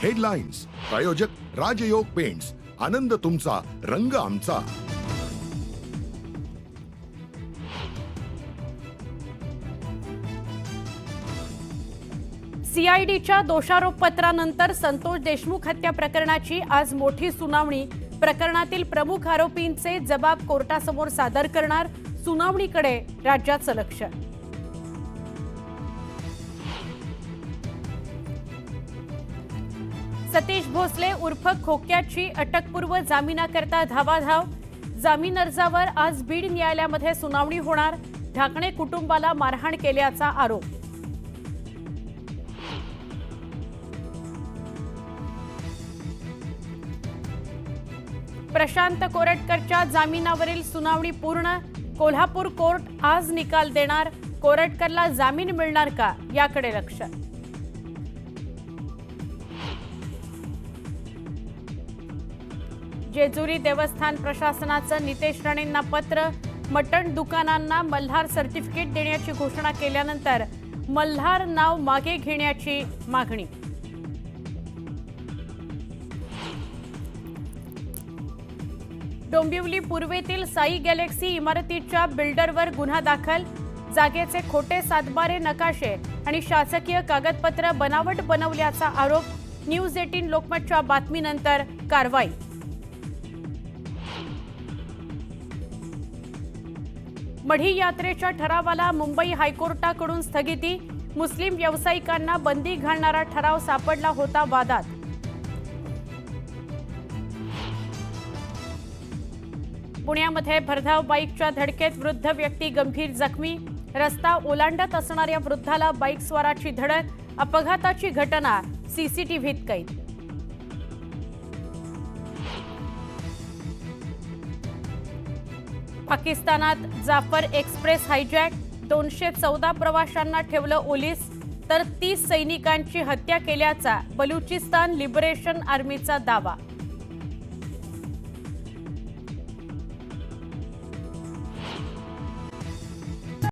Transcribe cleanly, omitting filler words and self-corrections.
Headlines प्रायोजक राजयोग paints, आनंद तुमचा, रंग आमचा। सीआयडीच्या दोषारोपपत्रानंतर संतोष देशमुख हत्या प्रकरणाची आज मोठी सुनावणी। प्रकरणातील प्रमुख आरोपींचे जबाब कोर्टासमोर सादर करणार। सुनावणीकडे राज्याचं लक्ष। सतीश भोसले उर्फ खोक्याची अटकपूर्व जामिनाकरता धावाधाव। जामीन अर्जावर आज बीड न्यायालयामध्ये सुनावणी होणार। ढाकणे कुटुंबाला मारहाण केल्याचा आरोप। प्रशांत कोरटकरच्या जामिनावरील सुनावणी पूर्ण। कोल्हापूर कोर्ट आज निकाल देणार। कोरटकरला जामीन मिळणार का याकडे लक्ष। जेजुरी देवस्थान प्रशासनाचं नितेश राणेंना पत्र। मटण दुकानांना मल्हार सर्टिफिकेट देण्याची घोषणा केल्यानंतर मल्हार नाव मागे घेण्याची मागणी। डोंबिवली पूर्वेतील साई गॅलेक्सी इमारतीच्या बिल्डरवर गुन्हा दाखल। जागेचे खोटे सातबारे नकाशे आणि शासकीय कागदपत्र बनावट बनवल्याचा आरोप। न्यूज 18 लोकमतच्या बातमीनंतर कारवाई। मढी यात्रेच्या ठरावाला मुंबई हायकोर्टाकडून स्थगिती। मुस्लिम व्यावसायिकांना बंदी घालणारा ठराव सापडला होता वादात। पुण्यामध्ये भरधाव बाईकच्या धडकेत वृद्ध व्यक्ती गंभीर जखमी। रस्ता ओलांडत असणाऱ्या वृद्धाला बाईकस्वाराची धडक। अपघाताची घटना सीसीटीव्हीत कैद। पाकिस्तानात जाफर एक्सप्रेस हायजॅक। 214 प्रवाशांना ठेवलं ओलीस, तर 30 सैनिकांची हत्या केल्याचा बलुचिस्तान लिबरेशन आर्मीचा दावा।